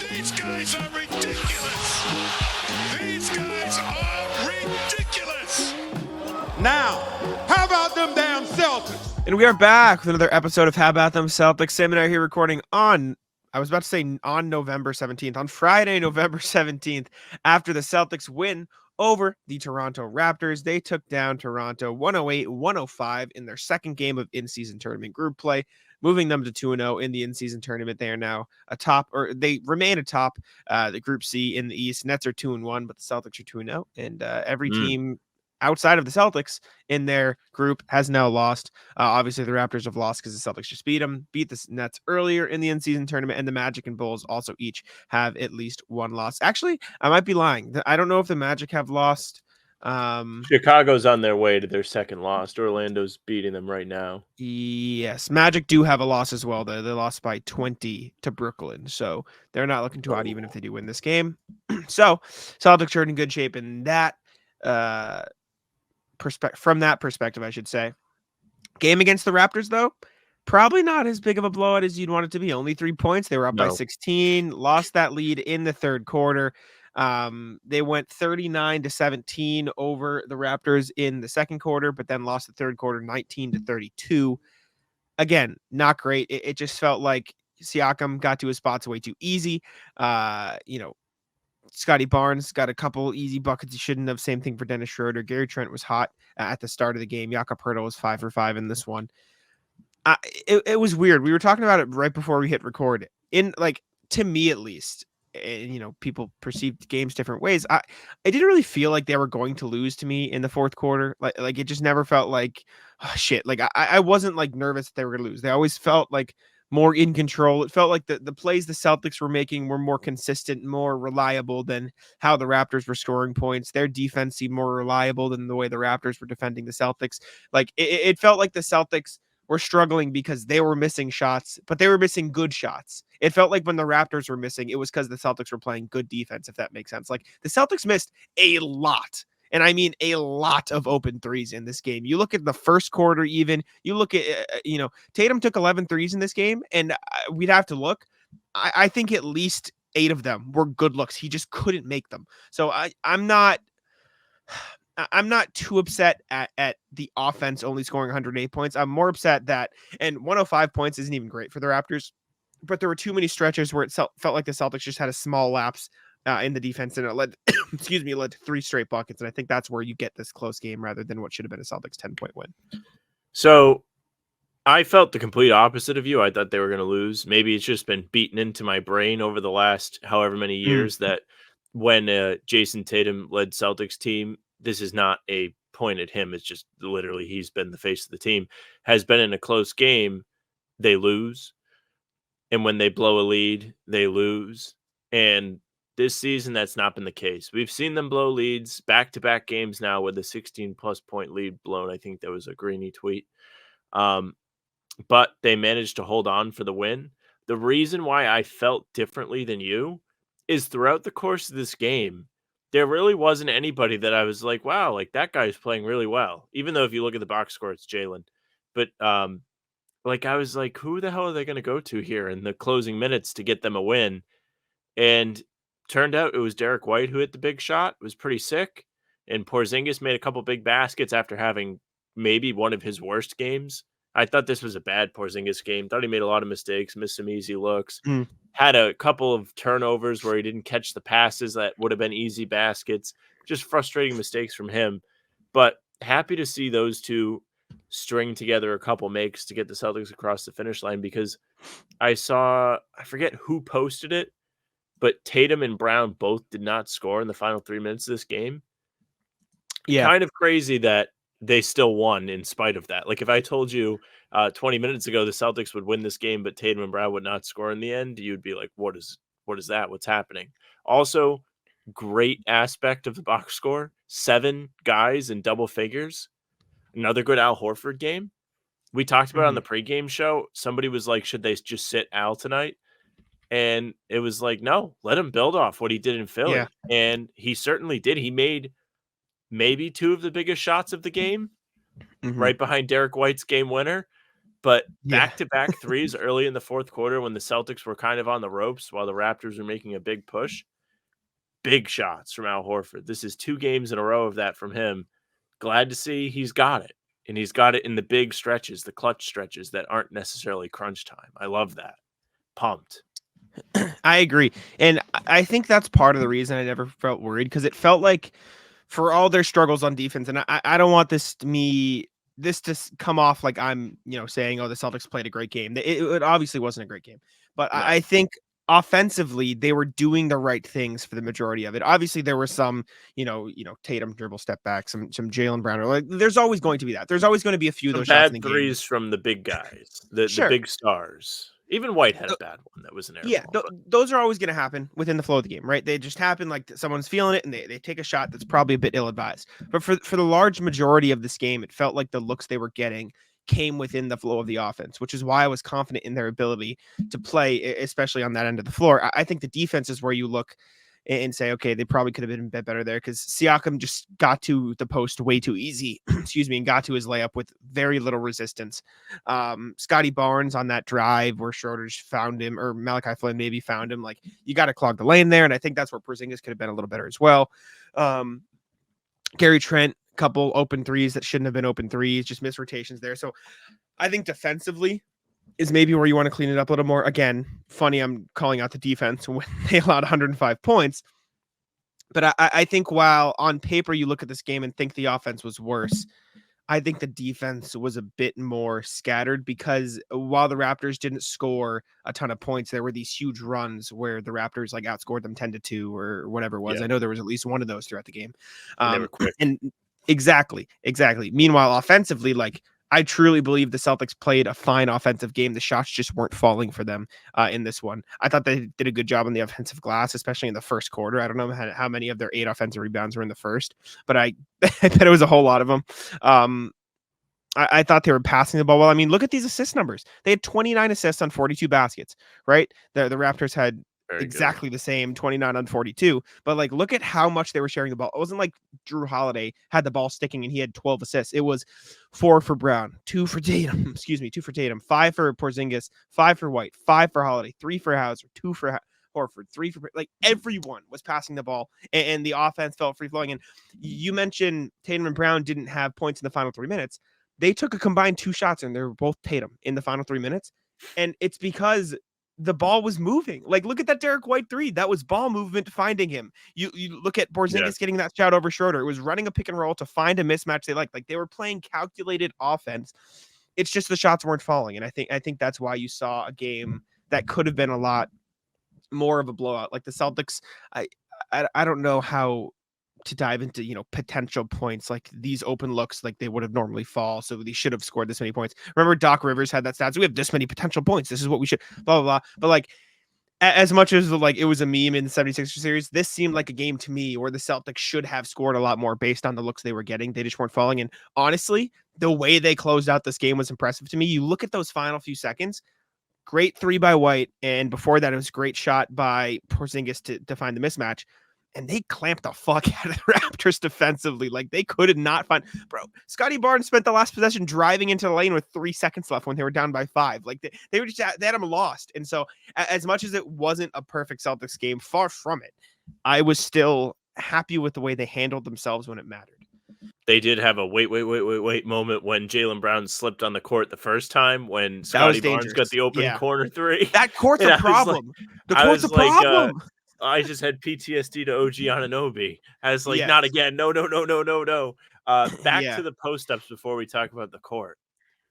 These guys are ridiculous. These guys are ridiculous. Now, how about them damn Celtics? And we are back with another episode of How About Them Celtics. Sam and I are here recording on, I was about to say on November 17th, on Friday, November 17th, after the Celtics win over the Toronto Raptors. They took down Toronto 108-105 in their second game of in-season tournament group play, moving them to 2-0 in the in-season tournament. They are now atop, or they remain atop the Group C in the East. Nets are 2-1, but the Celtics are 2-0, and every team outside of the Celtics in their group has now lost. Obviously, the Raptors have lost because the Celtics just beat the Nets earlier in the in-season tournament, and the Magic and Bulls also each have at least one loss. Actually, I might be lying. I don't know if the Magic have lost. Chicago's on their way to their second loss. Orlando's beating them right now. Yes, Magic do have a loss as well, though. They lost by 20 to Brooklyn, so they're not looking too hot even if they do win this game. So, Celtics are in good shape in that from that perspective, I should say. Game against the Raptors, though, probably not as big of a blowout as you'd want it to be. Only 3 points. They were up by 16, lost that lead in the third quarter. They went 39-17 over the Raptors in the second quarter, but then lost the third quarter 19-32. Again, not great. It just felt like Siakam got to his spots way too easy. Scotty Barnes got a couple easy buckets he shouldn't have. Same thing for Dennis Schroeder. Gary Trent was hot at the start of the game. Jakob Poeltl was 5 for 5 in this one. It was weird. We were talking about it right before we hit record. To me at least, and people perceived games different ways. I didn't really feel like they were going to lose to me in the fourth quarter. Like it just never felt like, oh, shit. Like I wasn't like nervous that they were going to lose. They always felt like more in control. It felt like the plays the Celtics were making were more consistent, more reliable than how the Raptors were scoring points. Their defense seemed more reliable than the way the Raptors were defending the Celtics. Like it felt like the Celtics were struggling because they were missing shots, but they were missing good shots. It felt like when the Raptors were missing, it was because the Celtics were playing good defense, if that makes sense. Like the Celtics missed a lot. And I mean a lot of open threes in this game. You look at the first quarter even, you look at, Tatum took 11 threes in this game, and we'd have to look. I think at least 8 of them were good looks. He just couldn't make them. So I'm not too upset at the offense only scoring 108 points. I'm more upset that, and 105 points isn't even great for the Raptors, but there were too many stretches where it felt like the Celtics just had a small lapse in the defense, and it led, led to 3 straight buckets. And I think that's where you get this close game rather than what should have been a Celtics 10-point win. So I felt the complete opposite of you. I thought they were going to lose. Maybe it's just been beaten into my brain over the last however many years that when Jason Tatum led Celtics team, this is not a point at him. It's just literally he's been the face of the team, has been in a close game, they lose. And when they blow a lead, they lose. And this season, that's not been the case. We've seen them blow leads back-to-back games now with a 16-plus point lead blown. I think that was a Greeny tweet. But they managed to hold on for the win. The reason why I felt differently than you is throughout the course of this game, there really wasn't anybody that I was like, wow, like that guy's playing really well. Even though if you look at the box score, it's Jaylen. But I was like, who the hell are they going to go to here in the closing minutes to get them a win? And turned out it was Derrick White who hit the big shot. It was pretty sick. And Porzingis made a couple big baskets after having maybe one of his worst games. I thought this was a bad Porzingis game. Thought he made a lot of mistakes, missed some easy looks. Had a couple of turnovers where he didn't catch the passes that would have been easy baskets. Just frustrating mistakes from him. But happy to see those two string together a couple makes to get the Celtics across the finish line, because I forget who posted it, but Tatum and Brown both did not score in the final 3 minutes of this game. Yeah. Kind of crazy that they still won in spite of that. Like if I told you 20 minutes ago the Celtics would win this game, but Tatum and Brown would not score in the end, you'd be like, what is that? What's happening? Also, great aspect of the box score, 7 guys in double figures. Another good Al Horford game. We talked about it on the pregame show. Somebody was like, should they just sit Al tonight? And it was like, no, let him build off what he did in Philly. Yeah. And he certainly did. He made maybe 2 of the biggest shots of the game, right behind Derrick White's game winner. but Yeah. back-to-back threes early in the fourth quarter when the Celtics were kind of on the ropes while the Raptors were making a big push. Big shots from Al Horford. This is 2 games in a row of that from him. Glad to see he's got it, and he's got it in the big stretches, the clutch stretches that aren't necessarily crunch time. I love that. Pumped. I agree. And I think that's part of the reason I never felt worried, because it felt like for all their struggles on defense, and I don't want this to come off like I'm, saying, oh, the Celtics played a great game. It obviously wasn't a great game, but No. I think offensively they were doing the right things for the majority of it. Obviously there were some, Tatum dribble step back, some Jaylen Brown. Like, there's always going to be that. There's always going to be a few of Some those shots in bad the game. threes from the big guys, the Sure. big stars. Even White had a bad one that was an air Yeah, ball. those are always going to happen within the flow of the game, right? They just happen like someone's feeling it and they take a shot that's probably a bit ill-advised. But for the large majority of this game, it felt like the looks they were getting came within the flow of the offense, which is why I was confident in their ability to play, especially on that end of the floor. I think the defense is where you look and say, okay, they probably could have been a bit better there, because Siakam just got to the post way too easy, excuse me, and got to his layup with very little resistance. Scotty Barnes on that drive where Schroeder's found him, or Malachi Flynn maybe found him, like, you got to clog the lane there, and I think that's where Porzingis could have been a little better as well. Gary Trent, couple open threes that shouldn't have been open threes, just missed rotations there. So I think defensively is maybe where you want to clean it up a little more. Again, funny, I'm calling out the defense when they allowed 105 points. But I think while on paper you look at this game and think the offense was worse, I think the defense was a bit more scattered, because while the Raptors didn't score a ton of points, there were these huge runs where the Raptors like outscored them 10-2 or whatever it was. Yeah. I know there was at least one of those throughout the game. And they were quick. And exactly. Meanwhile, offensively, like, I truly believe the Celtics played a fine offensive game. The shots just weren't falling for them in this one. I thought they did a good job on the offensive glass, especially in the first quarter. I don't know how many of their 8 offensive rebounds were in the first, but I bet it was a whole lot of them. I thought they were passing the ball well. I mean, look at these assist numbers. They had 29 assists on 42 baskets, right? The Raptors had exactly the same, 29 on 42. But like, look at how much they were sharing the ball. It wasn't like Drew Holiday had the ball sticking and he had 12 assists. It was 4 for Brown, 2 for Tatum, 5 for Porzingis, 5 for White, 5 for Holiday, 3 for Hauser, 2 for Horford, 3 for, like, everyone was passing the ball and the offense felt free flowing. And you mentioned Tatum and Brown didn't have points in the final 3 minutes. They took a combined 2 shots and they were both Tatum in the final 3 minutes. And it's because the ball was moving. Like, look at that Derrick White 3. That was ball movement finding him. You look at Porzingis getting that shot over Schroeder. It was running a pick and roll to find a mismatch they liked. Like, they were playing calculated offense. It's just the shots weren't falling. And I think that's why you saw a game that could have been a lot more of a blowout. Like the Celtics, I don't know how to dive into, potential points, like these open looks, like they would have normally fall. So they should have scored this many points. Remember Doc Rivers had that stats. We have this many potential points. This is what we should, blah, blah, blah. But like, as much as like it was a meme in the 76ers series, this seemed like a game to me where the Celtics should have scored a lot more based on the looks they were getting. They just weren't falling. And honestly, the way they closed out this game was impressive to me. You look at those final few seconds, great 3 by White. And before that, it was a great shot by Porzingis to find the mismatch. And they clamped the fuck out of the Raptors defensively. Like, they could not find, bro. Scotty Barnes spent the last possession driving into the lane with 3 seconds left when they were down by 5. Like, they were just, they had him lost. And so, as much as it wasn't a perfect Celtics game, far from it, I was still happy with the way they handled themselves when it mattered. They did have a wait moment when Jaylen Brown slipped on the court the first time when Scotty Barnes got the open corner 3. That court's a problem. The court's a problem. I just had PTSD to OG Anunoby. I was like, not again. No. Back to the post-ups before we talk about the court.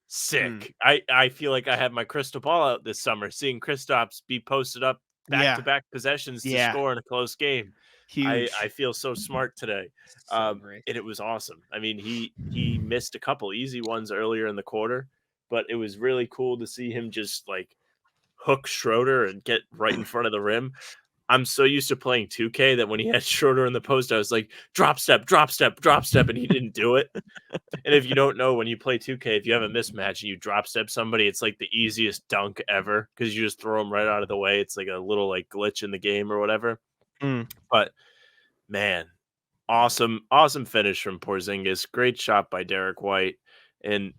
Sick. I feel like I have my crystal ball out this summer, seeing Kristaps be posted up back-to-back possessions to score in a close game. Huge. I feel so smart today. And it was awesome. I mean, he missed a couple easy ones earlier in the quarter, but it was really cool to see him just like hook Schroeder and get right in front of the rim. I'm so used to playing 2K that when he had Schroeder in the post, I was like, drop step, and he didn't do it. And if you don't know, when you play 2K, if you have a mismatch and you drop step somebody, it's like the easiest dunk ever because you just throw them right out of the way. It's like a little like glitch in the game or whatever. But man, awesome finish from Porzingis. Great shot by Derrick White. And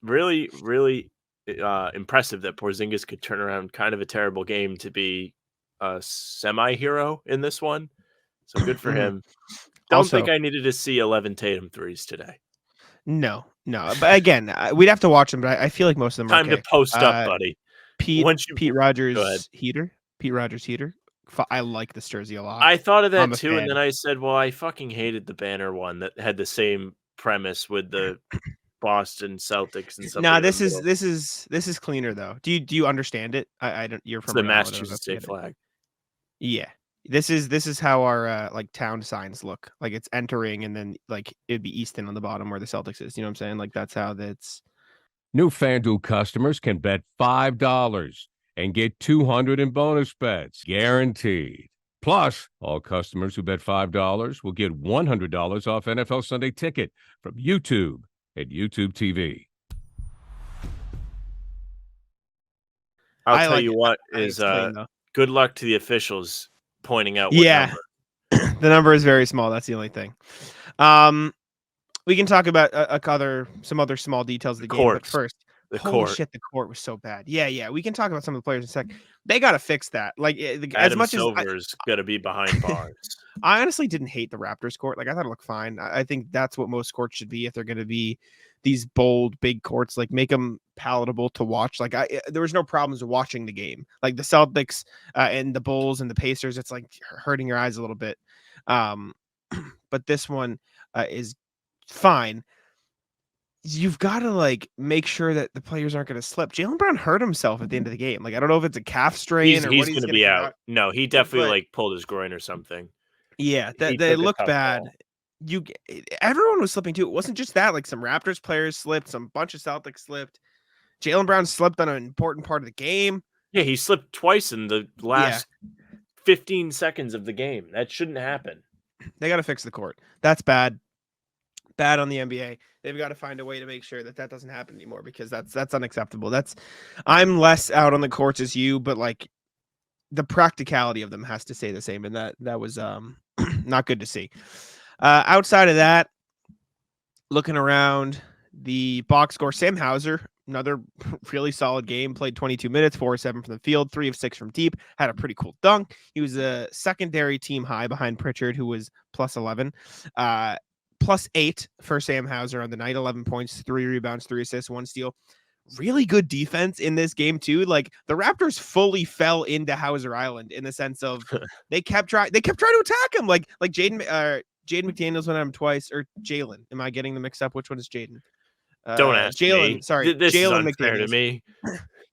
really, really impressive that Porzingis could turn around kind of a terrible game to be a semi-hero in this one. So good for him. Don't think Also, I needed to see 11 Tatum threes today. no. But again, we'd have to watch them. But I feel like most of them are Time okay. to post up, buddy. Pete Once you go ahead. Rogers heater. Pete Rogers heater. I like this jersey a lot. I thought of that I'm a too, and fan. then I said, well, I fucking hated the banner one that had the same premise with the Boston Celtics and something. Nah, in the this middle. is cleaner though. Do you understand it? I don't. You're It's from the Rhode Island. I don't know Massachusetts if you state get it. flag. Yeah. This is how our like town signs look. Like it's entering, and then like it'd be Easton on the bottom where the Celtics is. You know what I'm saying? Like that's how that's. New FanDuel customers can bet $5 and get $200 in bonus bets, guaranteed. Plus, all customers who bet $5 will get $100 off NFL Sunday Ticket from YouTube and YouTube TV. I'll I tell like you it. what I think is it's clean, though. good luck to the officials pointing out what Yeah. number. The number is very small. That's the only thing. We can talk about some other small details of the game, but Courts. first, The holy court. shit, the court was so bad. Yeah. We can talk about some of the players in a sec. They got to fix that. Like as Adam much as Silver's got to be behind bars. I honestly didn't hate the Raptors court. Like I thought it looked fine. I think that's what most courts should be if they're going to be these bold, big courts. Like make them palatable to watch. Like there was no problems watching the game. Like the Celtics and the Bulls and the Pacers, it's like hurting your eyes a little bit. But this one is fine. You've got to like make sure that the players aren't going to slip. Jaylen Brown hurt himself at the end of the game. Like I don't know if it's a calf strain or He's what he's going to going be to come out. No, he definitely like pulled his groin or something. Yeah, He they took a look tough bad. fall. Everyone was slipping too. It wasn't just that. Like some Raptors players slipped, some bunch of Celtics slipped. Jaylen Brown slipped on an important part of the game. Yeah, he slipped twice in the last 15 seconds of the game. That shouldn't happen. They got to fix the court. That's bad. Bad on the NBA. They've got to find a way to make sure that doesn't happen anymore because that's unacceptable. I'm less out on the courts as you, but like the practicality of them has to stay the same, and that was not good to see. Outside of that, looking around the box score, Sam Hauser, another really solid game, played 22 minutes, 4 of 7 from the field, 3 of 6 from deep, had a pretty cool dunk. He was a secondary team high behind Pritchard, who was plus 11. Plus 8 for Sam Hauser on the night, 11 points, 3 rebounds, 3 assists, 1 steal. Really good defense in this game too. Like the Raptors fully fell into Hauser Island in the sense of they kept trying to attack him. Like Jaden McDaniels went at him twice, or Jaylen. Am I getting them mixed up? Which one is Jaden? Don't ask Jaylen. me. Sorry, This is Jaylen unfair McDaniels. to me.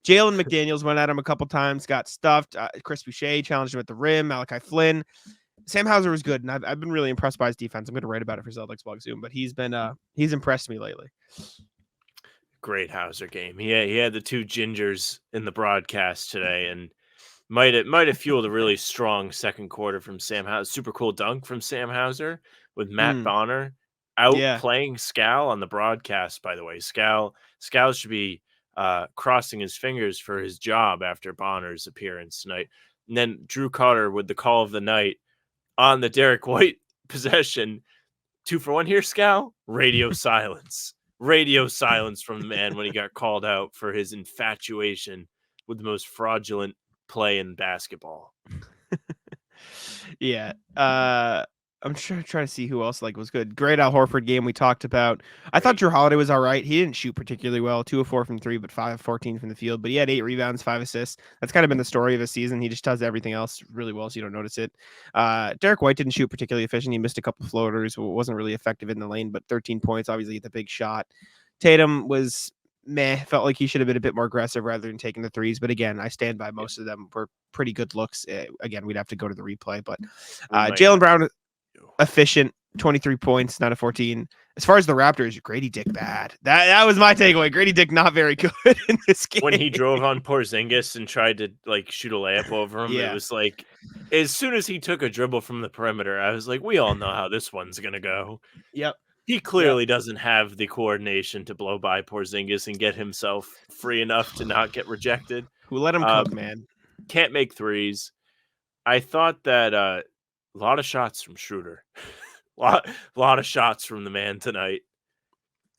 Jaylen McDaniels went at him a couple times, got stuffed. Chris Boucher challenged him at the rim. Malachi Flynn. Sam Hauser was good, and I've been really impressed by his defense. I'm going to write about it for Celtics blog soon, but he's impressed me lately. Great Hauser game. He had the 2 gingers in the broadcast today, and might have fueled a really strong second quarter from Sam Hauser. Super cool dunk from Sam Hauser with Matt Bonner playing Scal on the broadcast. By the way, Scal should be crossing his fingers for his job after Bonner's appearance tonight. And then Drew Carter with the call of the night on the Derrick White possession. 2 for 1 here, Scal. Radio silence. Radio silence from the man when he got called out for his infatuation with the most fraudulent play in basketball. Yeah. I'm trying to see who else was good. Great Al Horford game we talked about. I thought Drew Holiday was all right. He didn't shoot particularly well. 2 of 4 from 3, but 5 of 14 from the field. But he had 8 rebounds, 5 assists. That's kind of been the story of his season. He just does everything else really well, so you don't notice it. Derrick White didn't shoot particularly efficient. He missed a couple floaters. Wasn't really effective in the lane, but 13 points. Obviously, the big shot. Tatum was meh. Felt like he should have been a bit more aggressive rather than taking the threes. But again, I stand by most of them were pretty good looks. Again, we'd have to go to the replay. But Jaylen Brown, efficient, 23 points, 9 of 14. As far as the Raptors, Grady Dick bad. That was my takeaway. Grady Dick not very good in this game. When he drove on Porzingis and tried to shoot a layup over him, It was like as soon as he took a dribble from the perimeter, I was like, we all know how this one's gonna go. Yep. He clearly doesn't have the coordination to blow by Porzingis and get himself free enough to not get rejected. Who let him cook, man? Can't make threes. I thought that a lot of shots from Schroeder. lot of shots from the man tonight.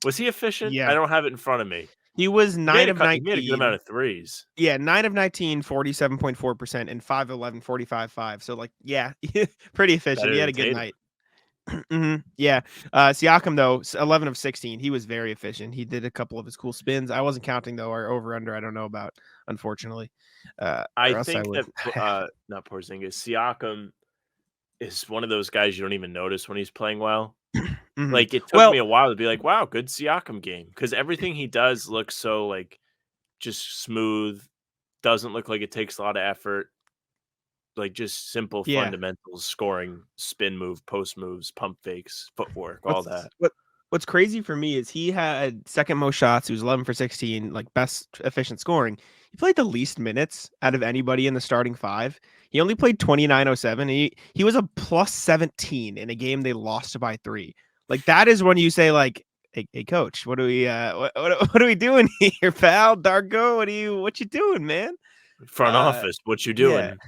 Was he efficient? Yeah. I don't have it in front of me. He was He 9 made of he made a good 19. amount of threes. Yeah, 9 of 19, 47.4%, and 5-11, 45-5. So, like, yeah, pretty efficient. Better He had than a good Tatum. night. Yeah. Siakam, though, 11 of 16. He was very efficient. He did a couple of his cool spins. I wasn't counting, though, our over-under. I don't know about, unfortunately. I Or else I think would. that not Porzingis, Siakam is one of those guys you don't even notice when he's playing well. Mhm. Like, it took me Well, a while to be like, "Wow, good Siakam game," because everything he does looks so, like, just smooth, doesn't look like it takes a lot of effort, like, just simple yeah. fundamentals, scoring, spin move, post moves, pump fakes, footwork, all What's that. what what's crazy for me is he had second most shots. He was 11 for 16, like best efficient scoring. He played the least minutes out of anybody in the starting five. He only played 29:07. He was a plus 17 in a game they lost by 3. Like that is when you say like, hey coach, what are we what are we doing here, pal? Darko, what you doing, man? Front Uh office, what you yeah. doing?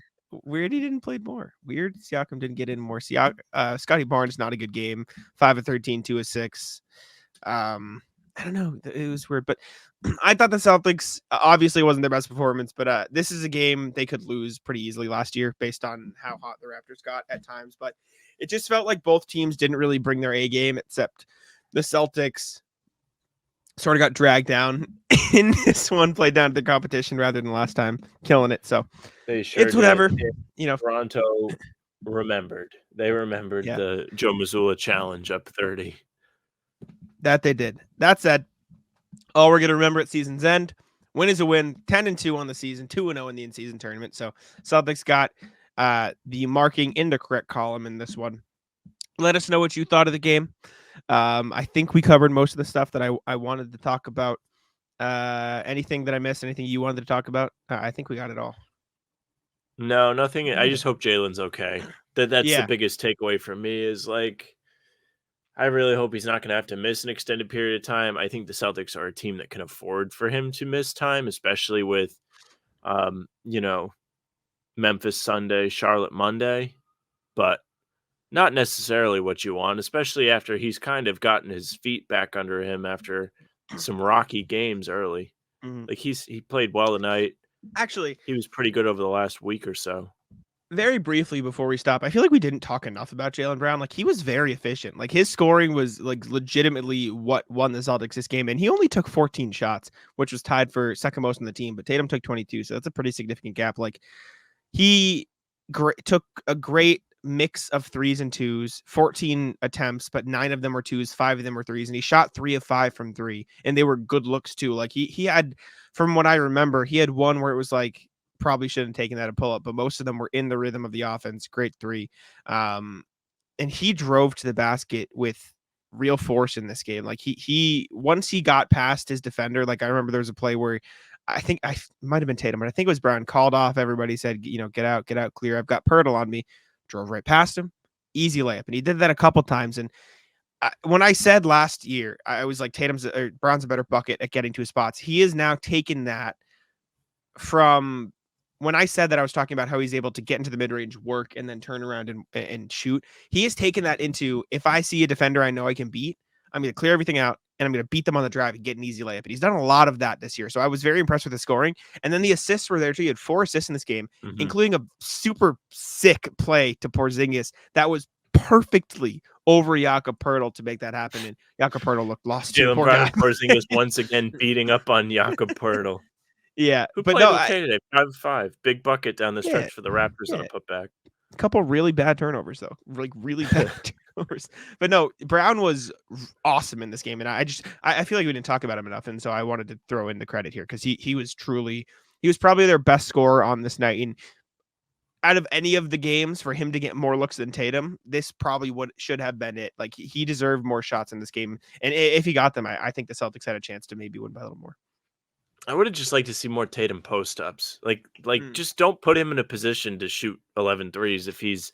Weird he didn't play more. Weird Siakam didn't get in more. Scotty Barnes, not a good game. 5 of 13, 2 of 6. I don't know. It was weird, but I thought the Celtics obviously wasn't their best performance, but this is a game they could lose pretty easily last year based on how hot the Raptors got at times. But it just felt like both teams didn't really bring their A game, except the Celtics sort of got dragged down in this one, played down to the competition rather than last time, killing it. So They sure it's did. whatever, And you know. Toronto remembered. They remembered Yeah, the Joe Mazzulla challenge up 30. that they did. That said, all we're gonna remember at season's end: win is a win. 10-2 on the season, 2-0 in the in-season tournament. So Celtics got the marking in the correct column in this one. Let us know what you thought of the game. I think we covered most of the stuff that I wanted to talk about. Anything that I missed? Anything you wanted to talk about? I think we got it all. No, nothing. I Yeah. just hope Jalen's okay. That's the Yeah. biggest takeaway from me is like I really hope he's not going to have to miss an extended period of time. I think the Celtics are a team that can afford for him to miss time, especially with you know, Memphis Sunday, Charlotte Monday, but not necessarily what you want, especially after he's kind of gotten his feet back under him after some rocky games early. Mhm. Like he played well tonight. Actually, He was pretty good over the last week or so. very briefly before we stop, I feel like we didn't talk enough about Jaylen Brown. Like he was very efficient. Like his scoring was like legitimately what won the Celtics this game, and he only took 14 shots, which was tied for second most in the team. But Tatum took 22, so that's a pretty significant gap. Like he took a great mix of threes and twos, 14 attempts, but 9 of them were twos, 5 of them were threes, and he shot 3 of 5 from 3, and they were good looks too. Like he had, from what I remember, he had one where it was like probably shouldn't have taken that a pull up, but most of them were in the rhythm of the offense. Great 3. And he drove to the basket with real force in this game. Like he once he got past his defender, like I remember there was a play where I think I might have been Tatum, but I think it was Brown, called off. Everybody said, get out, clear. I've got Pirtle on me. Drove right past him. Easy layup. And he did that a couple times. And when I said last year, I was like, Brown's a better bucket at getting to his spots. He is now taken that from when I said that I was talking about how he's able to get into the mid-range, work, and then turn around and shoot. He has taken that into, if I see a defender I know I can beat, I'm going to clear everything out and I'm going to beat them on the drive and get an easy layup. And he's done a lot of that this year. So I was very impressed with the scoring. And then the assists were there too. He had 4 assists in this game, including a super sick play to Porzingis that was perfectly over Jakob Poeltl to make that happen. And Jakob Poeltl looked lost too. Jaylen Poor Brown guy. and Porzingis once again beating up on Jakob Poeltl, Yeah. who But played no, okay today. 5-5, big bucket down the yeah, stretch for the Raptors on a yeah. putback. A couple really bad turnovers though, like really bad turnovers. But no, Brown was awesome in this game, and I feel like we didn't talk about him enough, and so I wanted to throw in the credit here because he was probably their best scorer on this night. And out of any of the games, for him to get more looks than Tatum, this probably should have been it. Like he deserved more shots in this game, and if he got them, I think the Celtics had a chance to maybe win by a little more. I would have just liked to see more Tatum post-ups. Like just don't put him in a position to shoot 11 threes if he's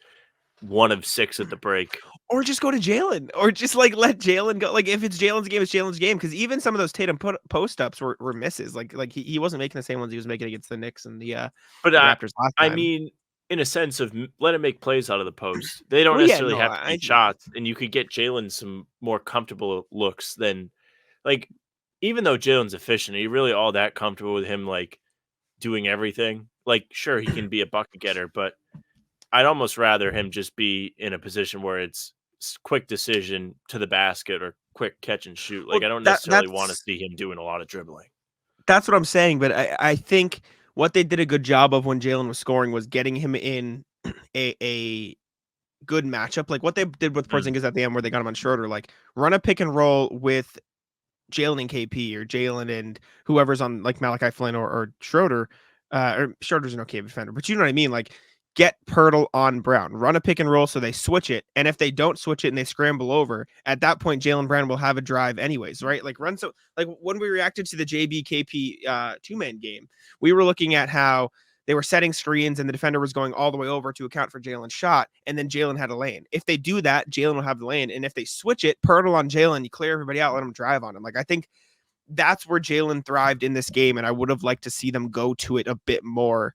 1 of 6 at the break. Or just go to Jaylen, or just like let Jaylen go. Like if it's Jalen's game, it's Jalen's game. Because even some of those Tatum post ups were misses. Like he wasn't making the same ones he was making against the Knicks and the But Raptors last I time. mean, in a sense of let him make plays out of the post. They don't Well, yeah, necessarily no, have to I be shots, and you could get Jaylen some more comfortable looks than like even though Jalen's efficient, are you really all that comfortable with him like doing everything? Like, sure, he can be a bucket getter, but I'd almost rather him just be in a position where it's quick decision to the basket or quick catch and shoot. Like, Well, I don't necessarily want to that's see him doing a lot of dribbling. that's what I'm saying. But I think what they did a good job of when Jalen was scoring was getting him in a good matchup. Like what they did with Porzingis at the end where they got him on Schroeder, like run a pick and roll with Jalen and KP or Jalen and whoever's on like Malachi Flynn or Schroeder. Or Schroeder's an okay defender, but you know what I mean? Like get Pirtle on Brown, run a pick and roll so they switch it. And if they don't switch it and they scramble over, at that point, Jaylen Brown will have a drive anyways, right? Like run so like when we reacted to the JB KP two-man game, we were looking at how they were setting screens and the defender was going all the way over to account for Jalen's shot, and then Jalen had a lane. If they do that, Jalen will have the lane. And if they switch it, Pirtle on Jalen, you clear everybody out, let him drive on him. Like I think that's where Jalen thrived in this game, and I would have liked to see them go to it a bit more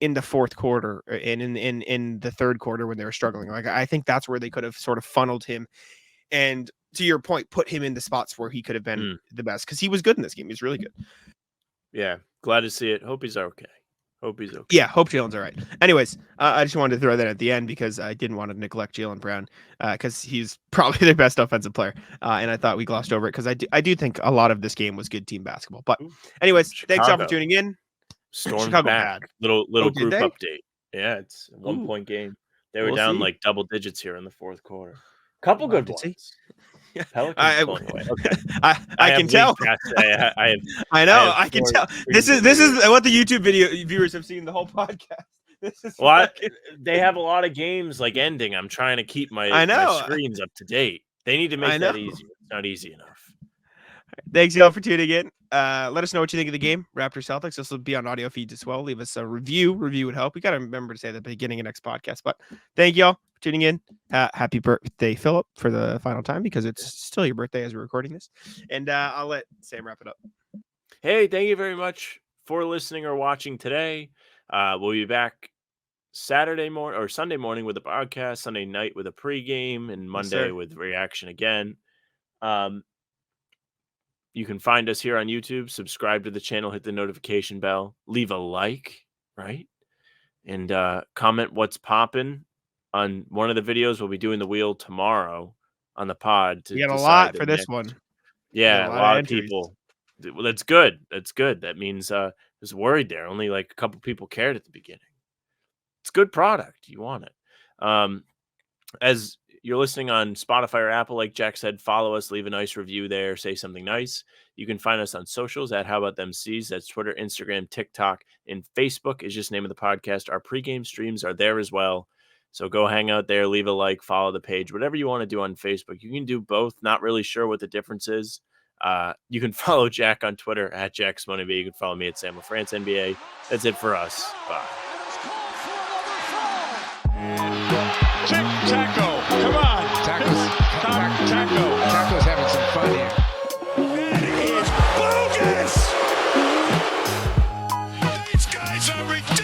in the fourth quarter and in the third quarter when they were struggling. Like I think that's where they could have sort of funneled him, and to your point, put him in the spots where he could have been the best because he was good in this game. He was really good. Yeah, glad to see it. Hope he's okay. Yeah, hope Jalen's all right. Anyways, I just wanted to throw that at the end because I didn't want to neglect Jaylen Brown because he's probably their best offensive player. And I thought we glossed over it because I do think a lot of this game was good team basketball. But anyways, thanks all for tuning in. Storm's Chicago back. bad. Little group update. Yeah, it's a 1 point game. They were down see. like double digits here in the fourth quarter. Couple good ones. Pelicans going away. Okay. I can tell. I know. I can tell. This is what the YouTube video viewers have seen the whole podcast. This is they have a lot of games like ending. I'm trying to keep my screens up to date. They need to make that easier. It's not easy enough. Thanks y'all for tuning in. Let us know what you think of the game. Raptors Celtics. This will be on audio feeds as well. Leave us a review. Review would help. We got to remember to say that at the beginning of next podcast. But thank y'all for tuning in. Happy birthday, Philip, for the final time because it's still your birthday as we're recording this. And I'll let Sam wrap it up. Hey, thank you very much for listening or watching today. We'll be back Saturday morning or Sunday morning with a podcast, Sunday night with a pregame, and Monday with reaction again. You can find us here on YouTube. Subscribe to the channel, hit the notification bell, leave a like, right? And comment what's popping on one of the videos. We'll be doing the wheel tomorrow on the pod. We got a lot for this one. Yeah, a lot of people. Well, that's good. That's good. That means I was worried there. Only like a couple people cared at the beginning. It's good product. You want it. As you're listening on Spotify or Apple, like Jack said, follow us, leave a nice review there, say something nice. You can find us on socials at How About Them C's. That's Twitter, Instagram, TikTok, and Facebook is just the name of the podcast. Our pregame streams are there as well. So go hang out there, leave a like, follow the page, whatever you want to do on Facebook. You can do both. Not really sure what the difference is. You can follow Jack on Twitter at JacksMoneyB. You can follow me at Sam LaFrance NBA. That's it for us. Bye. Taco, come on. Taco's having some fun here. That is bogus! These guys are ridiculous!